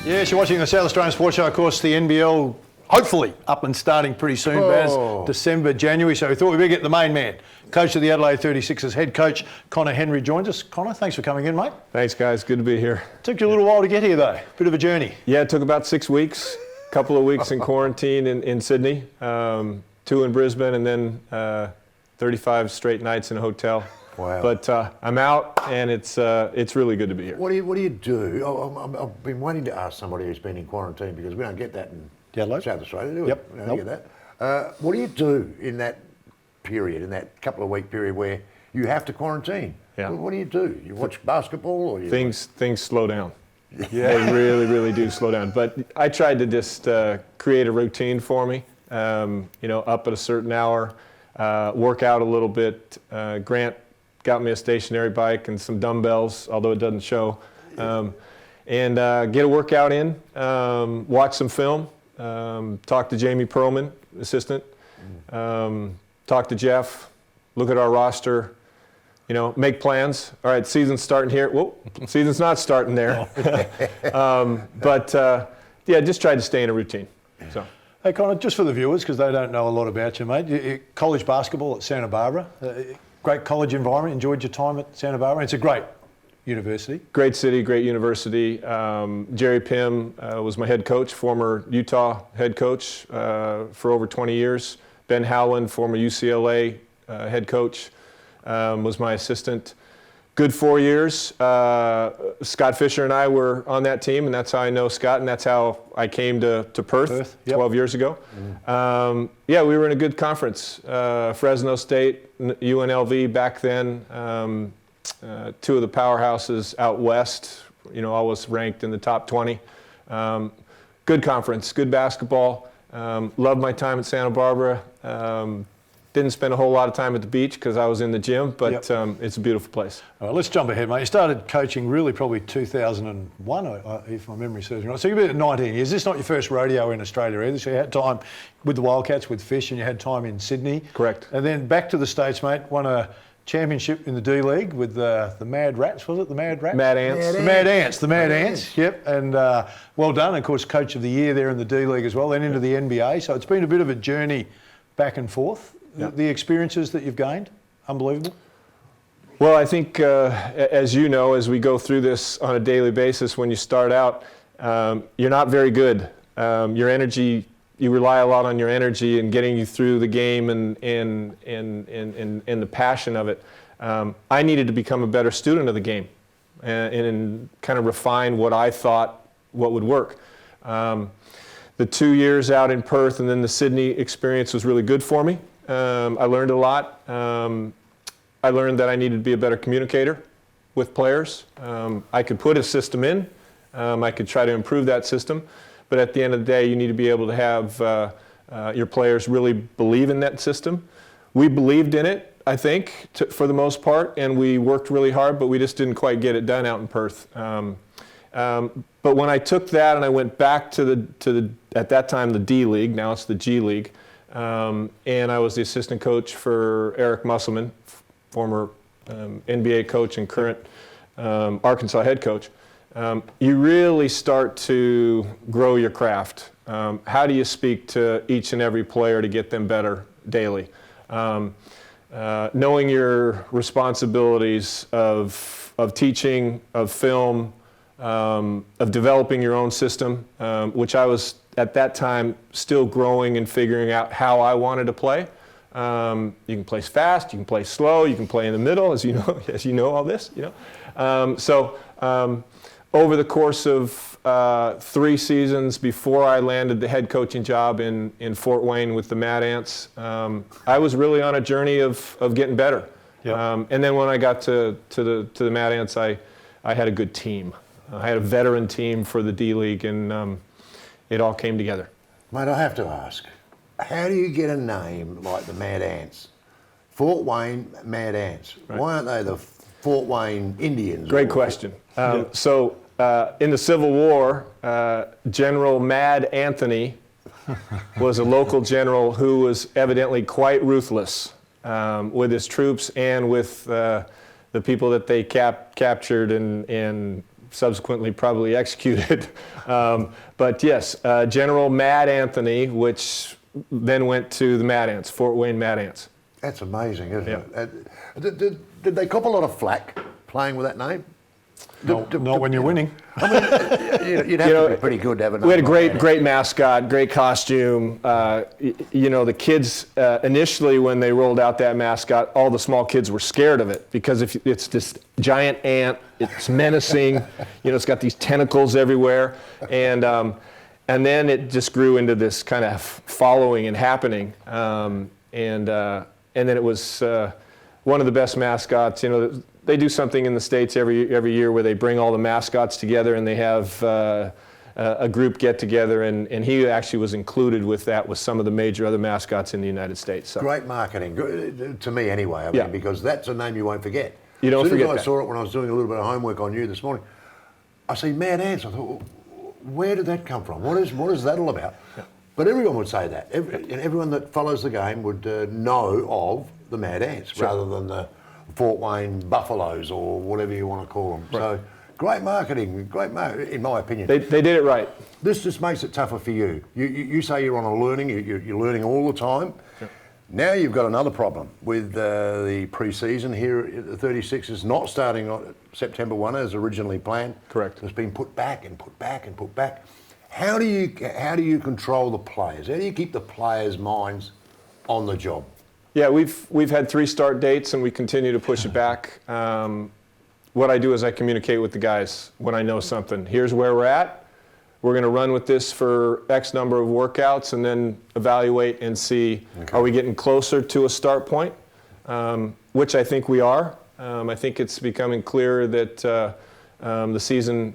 Yes, you're watching the South Australian Sports Show. Of course, the NBL hopefully up and starting pretty soon, Baz. December, January. So we thought we'd better get the main man, coach of the Adelaide 36ers, head coach Conor Henry joins us. Conor, thanks for coming in, mate. Thanks, guys. Good to be here. Took you a little while to get here, though. Bit of a journey. Yeah, it took about 6 weeks. A couple of weeks in quarantine in Sydney, 2 in Brisbane, and then 35 straight nights in a hotel. Wow. But I'm out, and it's really good to be here. What do you do? I've been waiting to ask somebody who's been in quarantine because we don't get that in Adelaide? South Australia, do we? Yep. We don't get that. What do you do in that period, in that couple of week period where you have to quarantine? Yeah. What do? You watch basketball or you Things slow down. Yeah, they really, really do slow down. But I tried to just create a routine for me. Up at a certain hour, work out a little bit. Grant got me a stationary bike and some dumbbells, although it doesn't show. And get a workout in, watch some film, talk to Jamie Perlman, assistant, talk to Jeff, look at our roster, make plans. All right, season's starting here. Whoa, season's not starting there. Just try to stay in a routine. So. Hey, Conor, just for the viewers, because they don't know a lot about you, mate, college basketball at Santa Barbara. Great college environment. Enjoyed your time at Santa Barbara. It's a great university. Great city, great university. Jerry Pym was my head coach, former Utah head coach for over 20 years. Ben Howland, former UCLA head coach, was my assistant. Good 4 years. Scott Fisher and I were on that team, and that's how I know Scott, and that's how I came to Perth 12 years ago. We were in a good conference. Fresno State, UNLV back then, 2 of the powerhouses out west, always ranked in the top 20. Good conference, good basketball. Loved my time at Santa Barbara. Didn't spend a whole lot of time at the beach because I was in the gym, but it's a beautiful place. All right, let's jump ahead, mate. You started coaching really probably 2001, if my memory serves me right. So you've been at 19 years. This is not your first rodeo in Australia either. So you had time with the Wildcats, with Fish, and you had time in Sydney. Correct. And then back to the States, mate. Won a championship in the D-League with the Mad Rats, was it? The Mad Rats? Mad Ants. The Mad Ants, yep. And well done. Of course, Coach of the Year there in the D-League as well, then into the NBA. So it's been a bit of a journey back and forth. The experiences that you've gained, unbelievable. Well, I think, as you know, as we go through this on a daily basis, when you start out, you're not very good. Your energy, you rely a lot on your energy and getting you through the game and the passion of it. I needed to become a better student of the game and kind of refine what I thought what would work. The 2 years out in Perth and then the Sydney experience was really good for me. I learned a lot. I learned that I needed to be a better communicator with players. I could put a system in. I could try to improve that system. But at the end of the day, you need to be able to have your players really believe in that system. We believed in it, I think, for the most part, and we worked really hard, but we just didn't quite get it done out in Perth. But when I took that and I went back to the at that time, the D-League, now it's the G-League, and I was the assistant coach for Eric Musselman, former NBA coach and current Arkansas head coach. You really start to grow your craft. How do you speak to each and every player to get them better daily? Knowing your responsibilities of teaching, of film, of developing your own system, which I was at that time still growing and figuring out how I wanted to play. You can play fast, you can play slow, you can play in the middle, as you know all this. Over the course of 3 seasons before I landed the head coaching job in Fort Wayne with the Mad Ants, I was really on a journey of getting better. Yep. And then when I got to the Mad Ants, I had a good team. I had a veteran team for the D-League, and it all came together. Mate, I have to ask, how do you get a name like the Mad Ants? Fort Wayne Mad Ants. Right. Why aren't they the Fort Wayne Indians? Great question. So in the Civil War, General Mad Anthony was a local general who was evidently quite ruthless with his troops and with the people that they captured and subsequently probably executed. But yes, General Mad Anthony, which then went to the Mad Ants, Fort Wayne Mad Ants. That's amazing, isn't Yeah. it? Did they cop a lot of flack playing with that name? Not when you're winning. You'd have to be pretty good to have a name. We had a like that. great mascot, great costume. The kids, initially when they rolled out that mascot, all the small kids were scared of it because if it's this giant ant, it's menacing, it's got these tentacles everywhere. And then it just grew into this kind of following and happening. And then it was one of the best mascots. They do something in the States every year where they bring all the mascots together and they have a group get together, and he actually was included with that with some of the major other mascots in the United States. So. Great marketing, to me anyway, Yeah. because that's a name you won't forget. You don't as soon forget as I that. saw it when I was doing a little bit of homework on you this morning, I see Mad Ants. I thought, where did that come from? What is that all about? Yeah. But everyone would say that. Everyone that follows the game would know of the Mad Ants Sure. rather than the Fort Wayne Buffaloes or whatever you want to call them. Right. So great marketing, in my opinion. They did it right. This just makes it tougher for you. You say you're on a learning, you're learning all the time. Yep. Now you've got another problem with the pre-season here at the 36ers not starting on September 1 as originally planned. Correct. It's been put back and put back and put back. How do you control the players? How do you keep the players' minds on the job? Yeah, we've had 3 start dates and we continue to push it back. What I do is I communicate with the guys when I know something. Here's where we're at. We're going to run with this for X number of workouts and then evaluate and see, are we getting closer to a start point, which I think we are. I think it's becoming clear that the season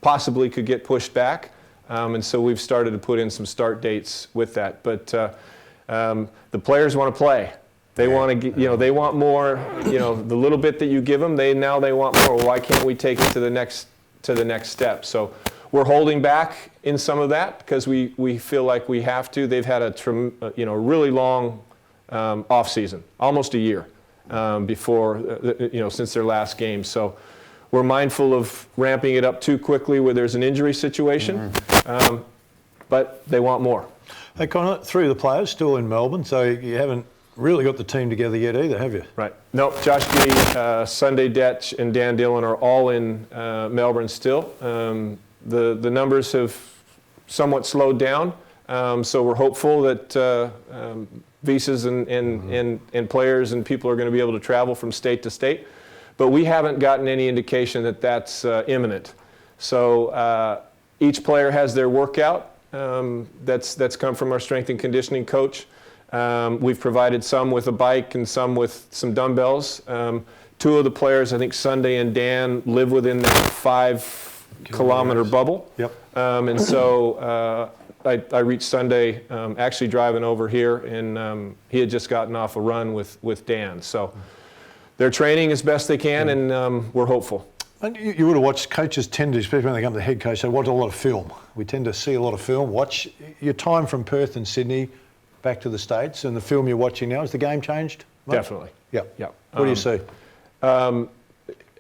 possibly could get pushed back. And so we've started to put in some start dates with that. But the players want to play. They want to, they want more. The little bit that you give them, they want more. Why can't we take it to the next step? So we're holding back in some of that because we feel like we have to. They've had a really long off season, almost a year before since their last game. So we're mindful of ramping it up too quickly where there's an injury situation, but they want more. Hey, Connor, 3 of the players still in Melbourne, so you haven't really got the team together yet either, have you? Right. No, Josh Giddey, Sunday Detch, and Dan Dillon are all in Melbourne still. The numbers have somewhat slowed down, so we're hopeful that visas and players and people are going to be able to travel from state to state. But we haven't gotten any indication that that's imminent. So each player has their workout. That's come from our strength and conditioning coach. We've provided some with a bike and some with some dumbbells. 2 of the players, I think Sunday and Dan, live within that 5-kilometer bubble. Yep. And so I reached Sunday actually driving over here, and he had just gotten off a run with Dan. So they're training as best they can, and we're hopeful. And you would have watched, coaches tend to, especially when they come to head coach, they watch a lot of film. We tend to see a lot of film. Watch your time from Perth and Sydney back to the States, and the film you're watching now, has the game changed much? Definitely. Yeah. Yeah. What do you see? I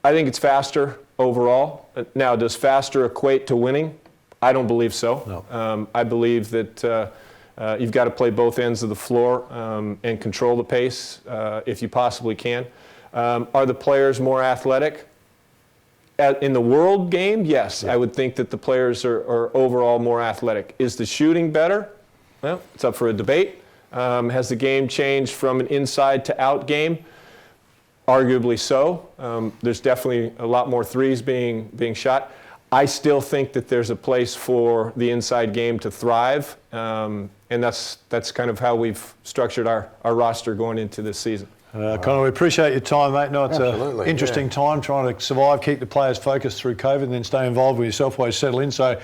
think it's faster overall. Now, does faster equate to winning? I don't believe so. No. I believe that you've got to play both ends of the floor and control the pace if you possibly can. Are the players more athletic? In the world game, yes. Yeah. I would think that the players are overall more athletic. Is the shooting better? Well, it's up for a debate. Has the game changed from an inside to out game? Arguably so. There's definitely a lot more threes being shot. I still think that there's a place for the inside game to thrive, and that's kind of how we've structured our roster going into this season. Connor, we appreciate your time, mate. No, it's Absolutely, an interesting time trying to survive, keep the players focused through COVID, and then stay involved with yourself while you settle in. So,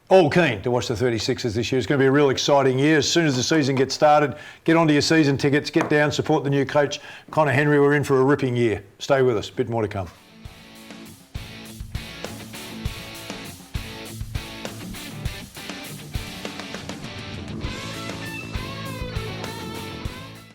all keen to watch the 36ers this year. It's going to be a real exciting year. As soon as the season gets started, get onto your season tickets, get down, support the new coach, Conor Henry. We're in for a ripping year. Stay with us. A bit more to come.